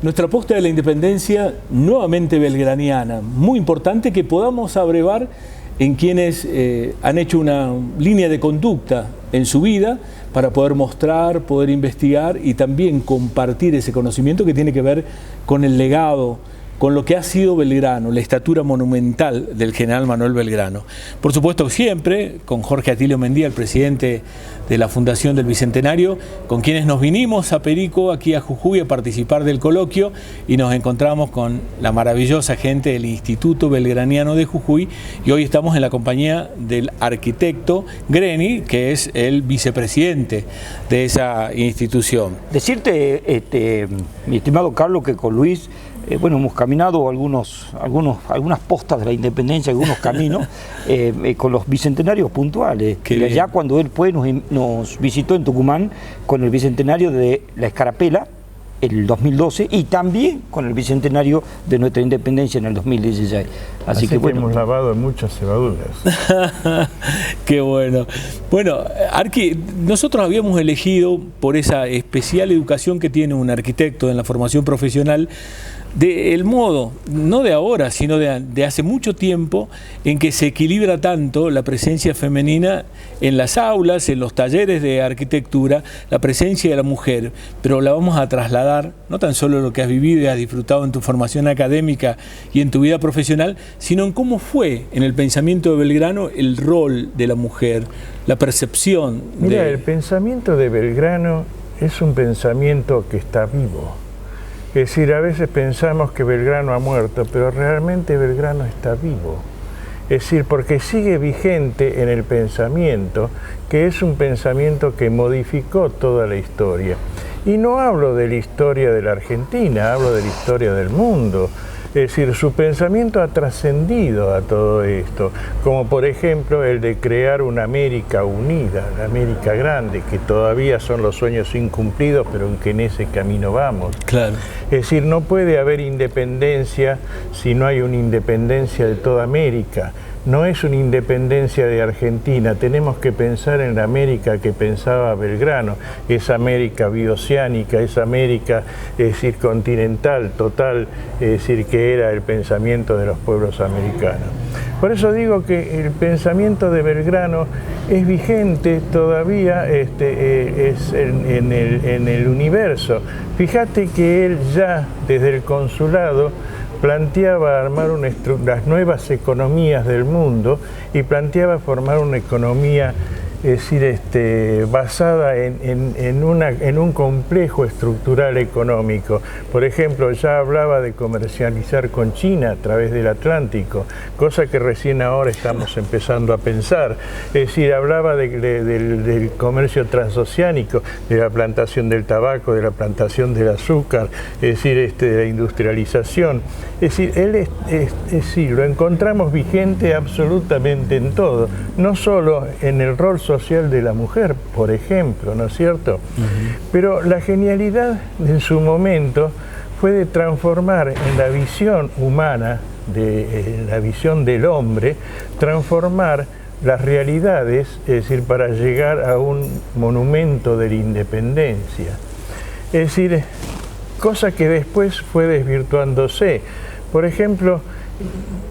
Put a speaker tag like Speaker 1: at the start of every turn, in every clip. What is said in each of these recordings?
Speaker 1: Nuestra apuesta de la independencia nuevamente belgraniana, muy importante que podamos abrevar en quienes han hecho una línea de conducta en su vida para poder mostrar, poder investigar y también compartir ese conocimiento que tiene que ver con el legado, con lo que ha sido Belgrano, la estatura monumental del general Manuel Belgrano. Por supuesto, siempre con Jorge Atilio Mendía, el presidente de la Fundación del Bicentenario, con quienes nos vinimos a Perico, aquí a Jujuy, a participar del coloquio, y nos encontramos con la maravillosa gente del Instituto Belgraniano de Jujuy, y hoy estamos en la compañía del arquitecto Greni, que es el vicepresidente de esa institución.
Speaker 2: Decirte, mi estimado Carlos, que con Luis bueno, hemos caminado algunas postas de la independencia, algunos caminos, con los bicentenarios puntuales. Y allá cuando él fue, nos visitó en Tucumán con el bicentenario de la Escarapela, el 2012, y también con el bicentenario de nuestra independencia en el 2016.
Speaker 3: Así que bueno, hemos lavado muchas cebaduras.
Speaker 1: Qué bueno. Bueno, Arqui, nosotros habíamos elegido por esa especial educación que tiene un arquitecto en la formación profesional, del modo, no de ahora, sino de hace mucho tiempo, en que se equilibra tanto la presencia femenina en las aulas, en los talleres de arquitectura, la presencia de la mujer, pero la vamos a trasladar, no tan solo lo que has vivido y has disfrutado en tu formación académica y en tu vida profesional, sino en cómo fue en el pensamiento de Belgrano el rol de la mujer, la percepción.
Speaker 3: Mira, el pensamiento de Belgrano es un pensamiento que está vivo. Es decir, a veces pensamos que Belgrano ha muerto, pero realmente Belgrano está vivo. Es decir, porque sigue vigente en el pensamiento, que es un pensamiento que modificó toda la historia. Y no hablo de la historia de la Argentina, hablo de la historia del mundo. Es decir, su pensamiento ha trascendido a todo esto, como por ejemplo el de crear una América unida, la América grande, que todavía son los sueños incumplidos, pero en que en ese camino vamos.
Speaker 1: Claro.
Speaker 3: Es decir, no puede haber independencia si no hay una independencia de toda América. No es una independencia de Argentina, tenemos que pensar en la América que pensaba Belgrano, esa América bioceánica, esa América, es decir, continental, total, es decir, que era el pensamiento de los pueblos americanos. Por eso digo que el pensamiento de Belgrano es vigente todavía es en el universo. Fíjate que él ya desde el consulado planteaba armar las nuevas economías del mundo y planteaba formar una economía, es decir, basada en un complejo estructural económico. Por ejemplo, ya hablaba de comercializar con China a través del Atlántico, cosa que recién ahora estamos empezando a pensar. Es decir, hablaba del comercio transoceánico, de la plantación del tabaco, de la plantación del azúcar, es decir, de la industrialización. Es decir, lo encontramos vigente absolutamente en todo, no solo en el rol social de la mujer, por ejemplo, ¿no es cierto? Pero la genialidad en su momento fue de transformar en la visión humana, en la visión del hombre, transformar las realidades, es decir, para llegar a un monumento de la independencia. Es decir, cosa que después fue desvirtuándose. Por ejemplo,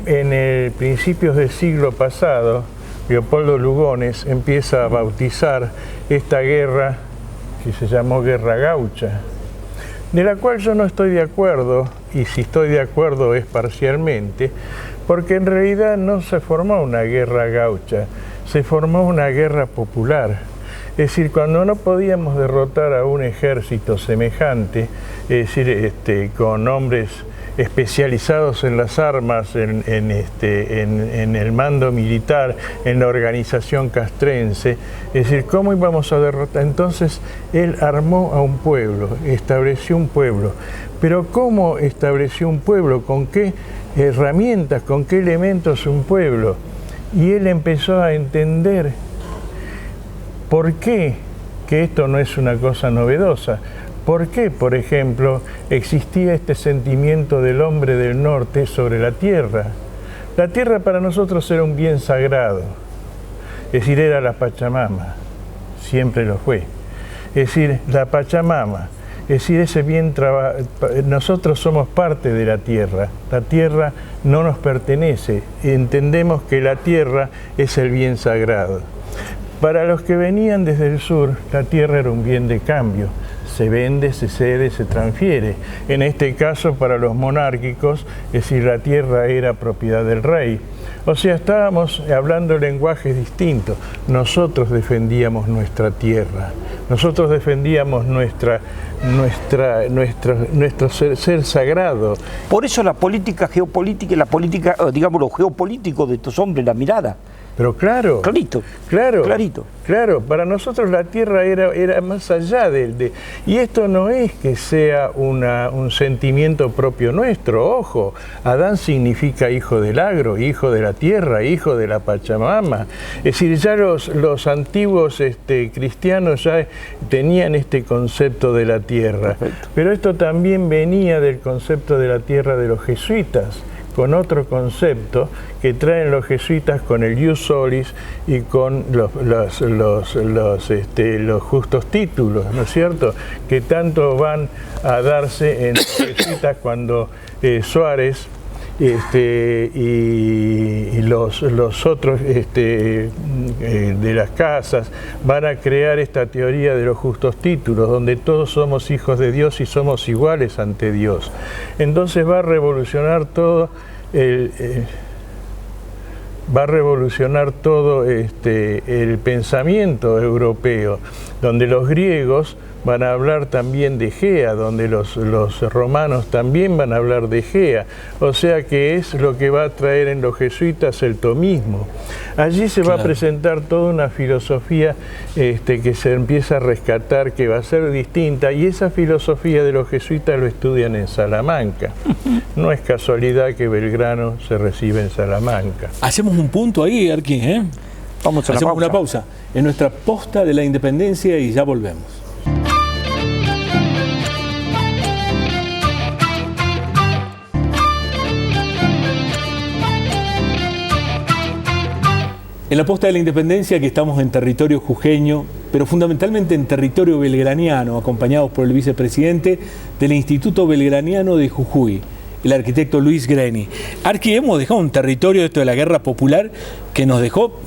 Speaker 3: en principios del siglo pasado, Leopoldo Lugones empieza a bautizar esta guerra que se llamó Guerra Gaucha, de la cual yo no estoy de acuerdo, y si estoy de acuerdo es parcialmente, porque en realidad no se formó una guerra gaucha, se formó una guerra popular. Es decir, cuando no podíamos derrotar a un ejército semejante, es decir, con hombres especializados en las armas, en el mando militar, en la organización castrense, es decir, ¿cómo íbamos a derrotar? Entonces él armó a un pueblo, estableció un pueblo, pero ¿cómo estableció un pueblo? ¿Con qué herramientas, con qué elementos un pueblo? Y él empezó a entender por qué, que esto no es una cosa novedosa. ¿Por qué, por ejemplo, existía este sentimiento del hombre del norte sobre la tierra? La tierra para nosotros era un bien sagrado, es decir, era la Pachamama, siempre lo fue. Es decir, la Pachamama, Es decir, ese bien nosotros somos parte de la tierra no nos pertenece, entendemos que la tierra es el bien sagrado. Para los que venían desde el sur, la tierra era un bien de cambio, se vende, se cede, se transfiere. En este caso, para los monárquicos, es decir, la tierra era propiedad del rey. O sea, estábamos hablando lenguajes distintos. Nosotros defendíamos nuestra tierra, nosotros defendíamos nuestro ser sagrado.
Speaker 2: Por eso la política geopolítica y la política, digamos, lo geopolítico de estos hombres, la mirada.
Speaker 3: Pero claro,
Speaker 2: clarito.
Speaker 3: Claro, para nosotros la tierra era más allá y esto no es que sea un sentimiento propio nuestro, ojo, Adán significa hijo del agro, hijo de la tierra, hijo de la Pachamama, es decir, ya los antiguos cristianos ya tenían este concepto de la tierra. Perfecto. Pero esto también venía del concepto de la tierra de los jesuitas, con otro concepto que traen los jesuitas con el ius solis y con los justos títulos, ¿no es cierto?, que tanto van a darse en los jesuitas cuando Suárez y los otros de las casas van a crear esta teoría de los justos títulos, donde todos somos hijos de Dios y somos iguales ante Dios. Entonces va a revolucionar todo el pensamiento europeo, donde los griegos van a hablar también de Gea, donde los romanos también van a hablar de Gea. O sea que es lo que va a traer en los jesuitas el tomismo. Allí se va a presentar toda una filosofía que se empieza a rescatar, que va a ser distinta, y esa filosofía de los jesuitas lo estudian en Salamanca. No es casualidad que Belgrano se recibe en Salamanca.
Speaker 1: Hacemos un punto ahí, Arqui, ¿eh? Hacemos una pausa en nuestra posta de la independencia y ya volvemos. En la posta de la independencia, que estamos en territorio jujeño, pero fundamentalmente en territorio belgraniano, acompañados por el vicepresidente del Instituto Belgraniano de Jujuy, el arquitecto Luis Greni. Arqui, hemos dejado un territorio, esto de la guerra popular, que nos dejó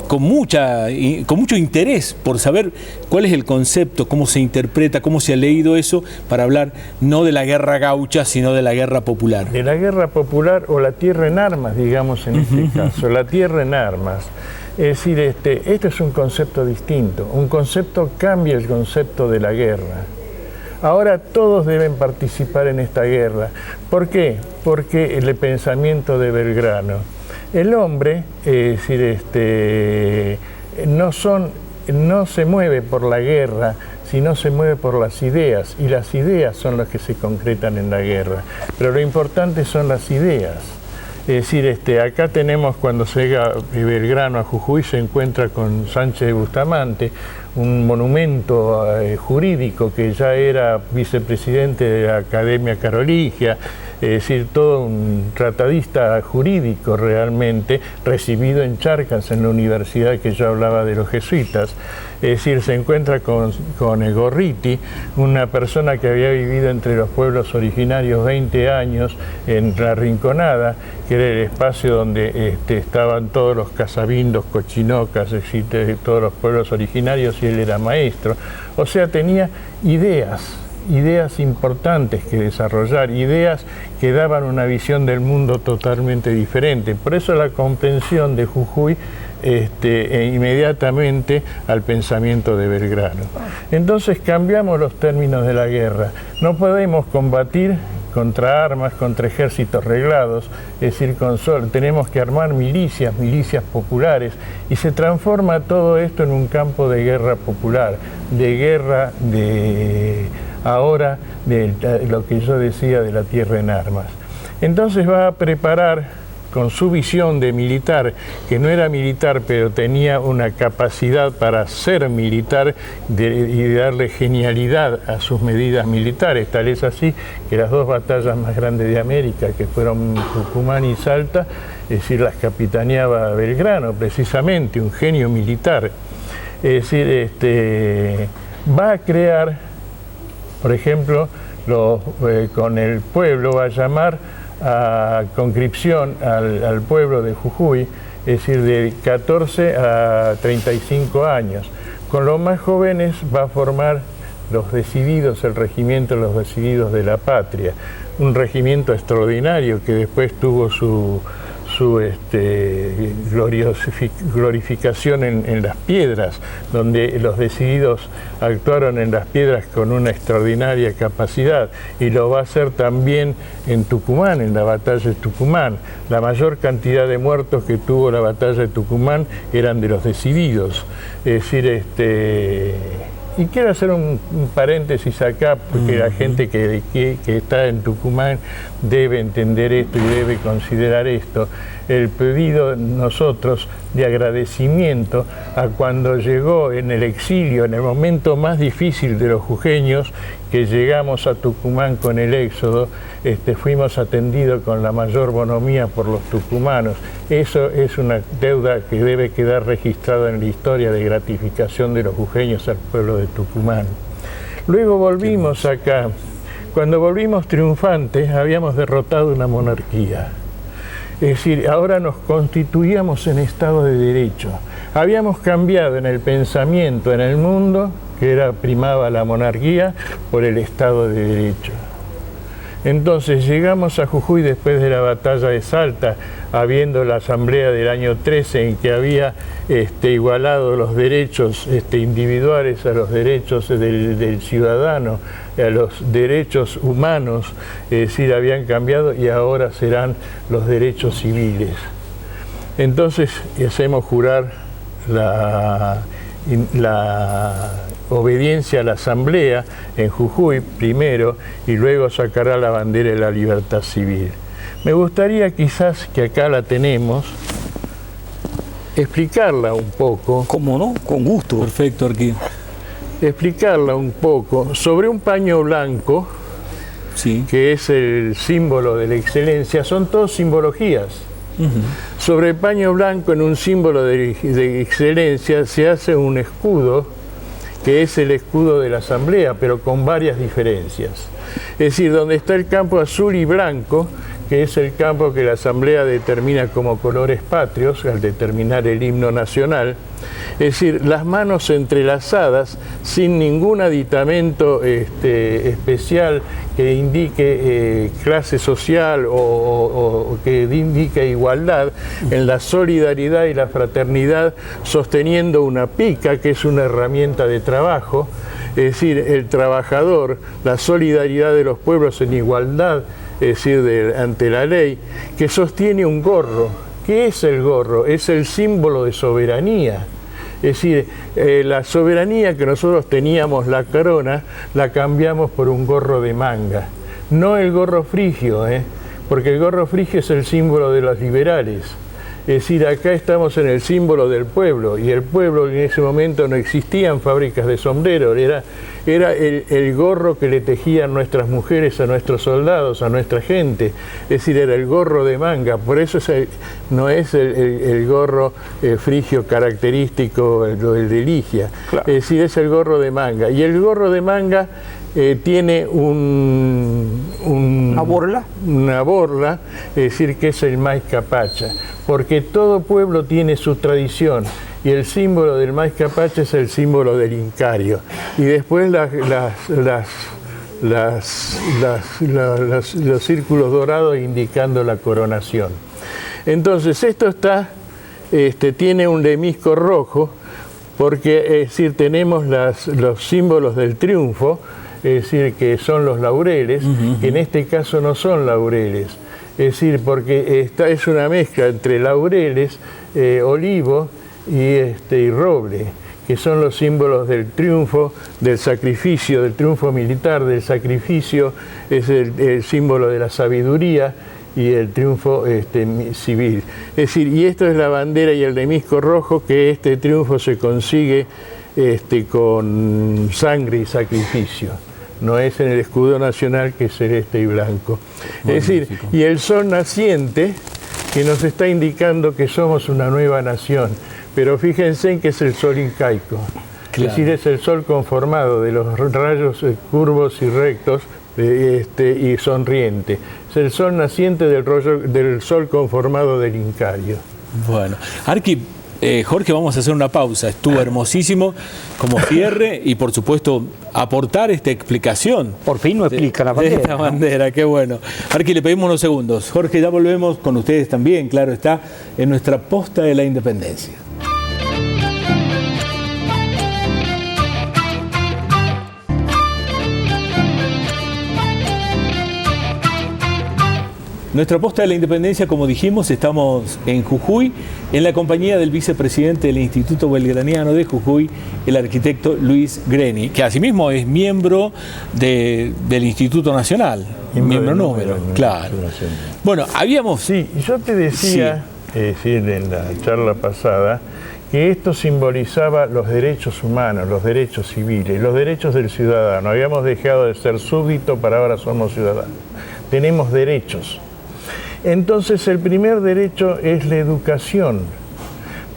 Speaker 1: con mucho interés por saber cuál es el concepto, cómo se interpreta, cómo se ha leído eso, para hablar no de la guerra gaucha, sino de la guerra popular.
Speaker 3: De la guerra popular, o la tierra en armas, digamos en este caso, la tierra en armas. Es decir, este es un concepto distinto, un concepto cambia el concepto de la guerra. Ahora todos deben participar en esta guerra. ¿Por qué? Porque el pensamiento de Belgrano. El hombre, es decir, no se mueve por la guerra, sino se mueve por las ideas, y las ideas son las que se concretan en la guerra. Pero lo importante son las ideas. Es decir, acá tenemos, cuando llega Belgrano a Jujuy, se encuentra con Sánchez de Bustamante, un monumento jurídico, que ya era vicepresidente de la Academia Carolingia, es decir, todo un tratadista jurídico realmente, recibido en Charcas, en la universidad que yo hablaba de los jesuitas. Es decir, se encuentra con Gorriti, una persona que había vivido entre los pueblos originarios 20 años en La Rinconada, que era el espacio donde estaban todos los casabindos, cochinocas, todos los pueblos originarios, y él era maestro. O sea, tenía ideas importantes que desarrollar, ideas que daban una visión del mundo totalmente diferente. Por eso la comprensión de Jujuy inmediatamente al pensamiento de Belgrano. Entonces cambiamos los términos de la guerra. No podemos combatir contra armas, contra ejércitos reglados, es decir, tenemos que armar milicias populares, y se transforma todo esto en un campo de guerra popular, de guerra ahora de lo que yo decía de la tierra en armas. Entonces va a preparar, con su visión de militar, que no era militar, pero tenía una capacidad para ser militar y darle genialidad a sus medidas militares. Tal es así que las dos batallas más grandes de América, que fueron Tucumán y Salta, es decir, las capitaneaba Belgrano, precisamente, un genio militar. Es decir, va a crear Por ejemplo, con el pueblo va a llamar a conscripción al pueblo de Jujuy, es decir, de 14 a 35 años. Con los más jóvenes va a formar los decididos, el regimiento de los decididos de la patria, un regimiento extraordinario que después tuvo su glorificación en Las Piedras, donde los decididos actuaron en Las Piedras con una extraordinaria capacidad, y lo va a hacer también en Tucumán, en la batalla de Tucumán. La mayor cantidad de muertos que tuvo la batalla de Tucumán eran de los decididos. Es decir, y quiero hacer un paréntesis acá, porque la gente que está en Tucumán debe entender esto y debe considerar esto. El pedido nosotros de agradecimiento a cuando llegó en el exilio, en el momento más difícil de los jujeños, que llegamos a Tucumán con el éxodo, fuimos atendidos con la mayor bonomía por los tucumanos. Eso es una deuda que debe quedar registrada en la historia de gratificación de los jujeños al pueblo de Tucumán. Luego volvimos acá. Cuando volvimos triunfantes, habíamos derrotado una monarquía. Es decir, ahora nos constituíamos en Estado de Derecho. Habíamos cambiado en el pensamiento, en el mundo, que primaba la monarquía por el Estado de Derecho. Entonces llegamos a Jujuy después de la batalla de Salta, habiendo la asamblea del año 13 en que había igualado los derechos individuales a los derechos del ciudadano, a los derechos humanos, es decir, habían cambiado y ahora serán los derechos civiles. Entonces hacemos jurar la obediencia a la asamblea en Jujuy primero, y luego sacará la bandera de la libertad civil. Me gustaría quizás, que acá la tenemos, explicarla un poco.
Speaker 2: ¿Cómo no? Con gusto.
Speaker 1: Perfecto, Arquín.
Speaker 3: Explicarla un poco sobre un paño blanco,
Speaker 1: sí,
Speaker 3: que es el símbolo de la excelencia. Son todas simbologías. Sobre el paño blanco, en un símbolo de excelencia, se hace un escudo, que es el escudo de la asamblea, pero con varias diferencias. Es decir, donde está el campo azul y blanco, que es el campo que la asamblea determina como colores patrios al determinar el himno nacional, es decir, las manos entrelazadas sin ningún aditamento especial que indique clase social o que indique igualdad, en la solidaridad y la fraternidad, sosteniendo una pica, que es una herramienta de trabajo, es decir, el trabajador, la solidaridad de los pueblos en igualdad, es decir, ante la ley, que sostiene un gorro. ¿Qué es el gorro? Es el símbolo de soberanía. Es decir, la soberanía que nosotros teníamos, la corona, la cambiamos por un gorro de manga. No el gorro frigio, porque el gorro frigio es el símbolo de los liberales. Es decir, acá estamos en el símbolo del pueblo, y el pueblo, en ese momento no existían fábricas de sombreros, era el gorro que le tejían nuestras mujeres a nuestros soldados, a nuestra gente. Es decir, era el gorro de manga. Por eso no es el gorro frigio característico, el de Ligia. Claro. Es decir, es el gorro de manga. Y el gorro de manga tiene una borla, es decir, que es el maíz capacha, porque todo pueblo tiene su tradición, y el símbolo del maíz capacha es el símbolo del incario. Y después los círculos dorados indicando la coronación. Entonces esto tiene un lemisco rojo, porque es decir, tenemos los símbolos del triunfo, es decir, que son los laureles, que en este caso no son laureles. Es decir, porque es una mezcla entre laureles, olivo y roble, que son los símbolos del triunfo, del sacrificio, del triunfo militar, del sacrificio, es el símbolo de la sabiduría, y el triunfo civil. Es decir, y esto es la bandera y el lemisco rojo, que este triunfo se consigue con sangre y sacrificio. No es en el escudo nacional, que es celeste y blanco. Es decir, y el sol naciente, que nos está indicando que somos una nueva nación. Pero fíjense en que es el sol incaico.
Speaker 1: Claro.
Speaker 3: Es decir, es el sol conformado de los rayos curvos y rectos y sonriente. Es el sol naciente del sol conformado del Incario.
Speaker 1: Bueno, Arqui, Jorge, vamos a hacer una pausa. Estuvo hermosísimo como cierre y, por supuesto, aportar esta explicación.
Speaker 2: Por fin no explica la bandera.
Speaker 1: De esta bandera, qué bueno. Arqui, le pedimos unos segundos. Jorge, ya volvemos con ustedes también, claro está, en nuestra posta de la independencia. Nuestra posta de la independencia, como dijimos, estamos en Jujuy, en la compañía del vicepresidente del Instituto Belgraniano de Jujuy, el arquitecto Luis Greni, que asimismo es miembro del Instituto Nacional, miembro número, claro. Bueno, habíamos...
Speaker 3: Sí, yo te decía, en la charla pasada, que esto simbolizaba los derechos humanos, los derechos civiles, los derechos del ciudadano. Habíamos dejado de ser súbditos para ahora somos ciudadanos. Tenemos derechos. Entonces el primer derecho es la educación,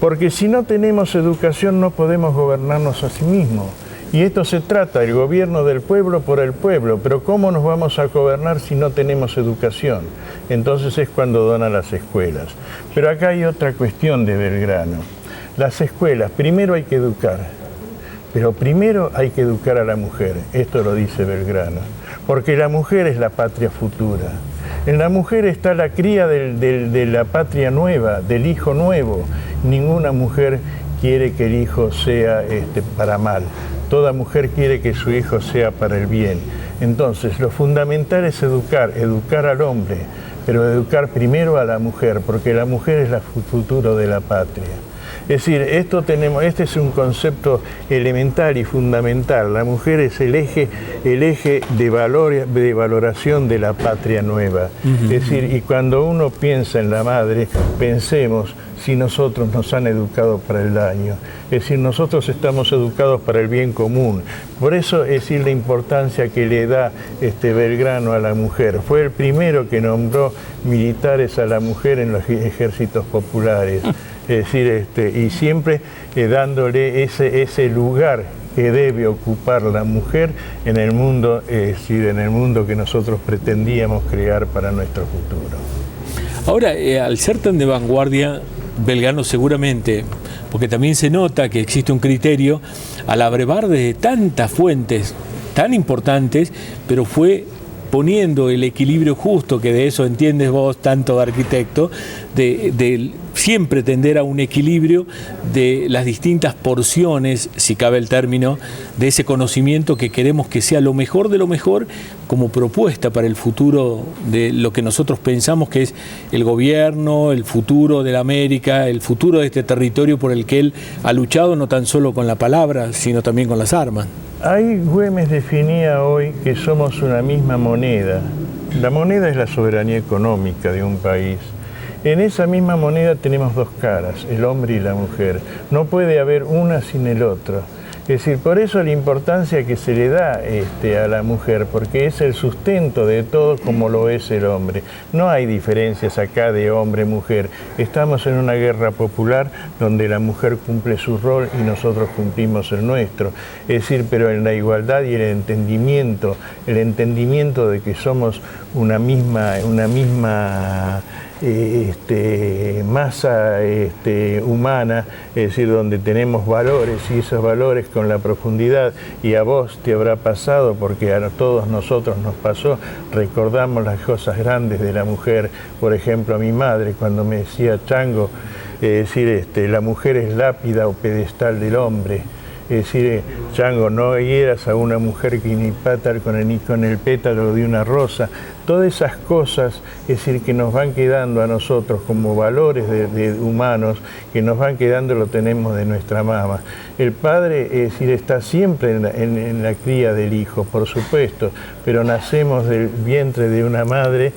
Speaker 3: porque si no tenemos educación no podemos gobernarnos a sí mismos. Y esto se trata, el gobierno del pueblo por el pueblo, pero ¿cómo nos vamos a gobernar si no tenemos educación? Entonces es cuando donan las escuelas. Pero acá hay otra cuestión de Belgrano. Las escuelas, primero hay que educar, pero primero hay que educar a la mujer, esto lo dice Belgrano, porque la mujer es la patria futura. En la mujer está la cría de la patria nueva, del hijo nuevo. Ninguna mujer quiere que el hijo sea para mal. Toda mujer quiere que su hijo sea para el bien. Entonces, lo fundamental es educar al hombre, pero educar primero a la mujer, porque la mujer es el futuro de la patria. Es decir, este es un concepto elemental y fundamental. La mujer es el eje de valoración de la patria nueva. Es decir, y cuando uno piensa en la madre, pensemos si nosotros nos han educado para el daño. Es decir, nosotros estamos educados para el bien común. Por eso es decir, la importancia que le da Belgrano a la mujer. Fue el primero que nombró militares a la mujer en los ejércitos populares. Es decir, y siempre dándole ese lugar que debe ocupar la mujer en el mundo, es decir, en el mundo que nosotros pretendíamos crear para nuestro futuro.
Speaker 1: Ahora, al ser tan de vanguardia, Belgrano seguramente, porque también se nota que existe un criterio, al abrevar de tantas fuentes tan importantes, pero fue poniendo el equilibrio justo, que de eso entiendes vos tanto de arquitecto, de siempre tender a un equilibrio de las distintas porciones, si cabe el término, de ese conocimiento que queremos que sea lo mejor de lo mejor como propuesta para el futuro de lo que nosotros pensamos que es el gobierno, el futuro de la América, el futuro de este territorio por el que él ha luchado no tan solo con la palabra, sino también con las armas.
Speaker 3: Ahí Güemes definía hoy que somos una misma moneda. La moneda es la soberanía económica de un país. En esa misma moneda tenemos dos caras, el hombre y la mujer. No puede haber una sin el otro. Es decir, por eso la importancia que se le da a la mujer, porque es el sustento de todo como lo es el hombre. No hay diferencias acá de hombre-mujer. Estamos en una guerra popular donde la mujer cumple su rol y nosotros cumplimos el nuestro. Es decir, pero en la igualdad y el entendimiento de que somos una misma masa humana, es decir, donde tenemos valores y esos valores con la profundidad, y a vos te habrá pasado, porque a todos nosotros nos pasó, recordamos las cosas grandes de la mujer. Por ejemplo, a mi madre cuando me decía Chango, es decir, la mujer es lápida o pedestal del hombre. Es decir, Chango, no hieras a una mujer que ni pata con el pétalo de una rosa. Todas esas cosas, es decir, que nos van quedando a nosotros como valores de humanos, que nos van quedando, lo tenemos de nuestra mamá. El padre, es decir, está siempre en la cría del hijo, por supuesto, pero nacemos del vientre de una madre,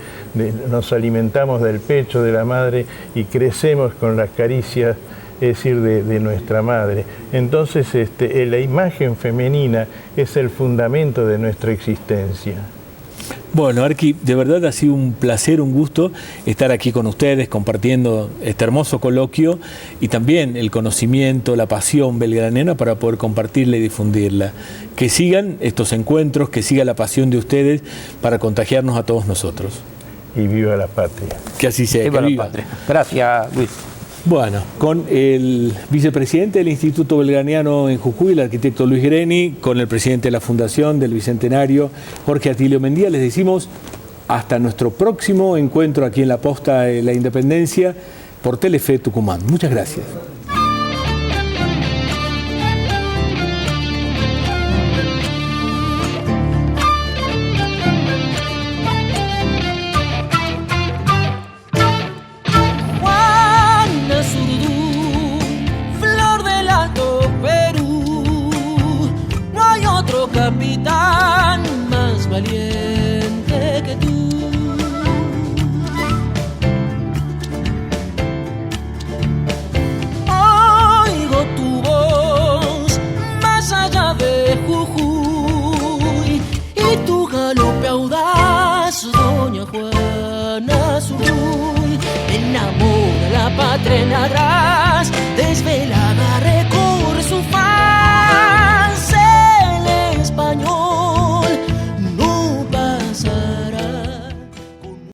Speaker 3: nos alimentamos del pecho de la madre y crecemos con las caricias, es decir, de nuestra madre. Entonces, la imagen femenina es el fundamento de nuestra existencia.
Speaker 1: Bueno, Arqui, de verdad ha sido un placer, un gusto estar aquí con ustedes, compartiendo este hermoso coloquio y también el conocimiento, la pasión belgraniana para poder compartirla y difundirla. Que sigan estos encuentros, que siga la pasión de ustedes para contagiarnos a todos nosotros.
Speaker 3: Y viva la patria.
Speaker 1: Que así sea.
Speaker 2: Viva
Speaker 1: Que
Speaker 2: la
Speaker 1: viva.
Speaker 2: patria. Gracias, Luis.
Speaker 1: Bueno, con el vicepresidente del Instituto Belgraniano en Jujuy, el arquitecto Luis Greni, con el presidente de la Fundación del Bicentenario, Jorge Atilio Mendía, les decimos hasta nuestro próximo encuentro aquí en la Posta de la Independencia por Telefe Tucumán. Muchas gracias.
Speaker 4: Capitán más valiente que tú. Oigo tu voz más allá de Jujuy y tu galope audaz, doña Juana Zurduy. Me enamora la patria en la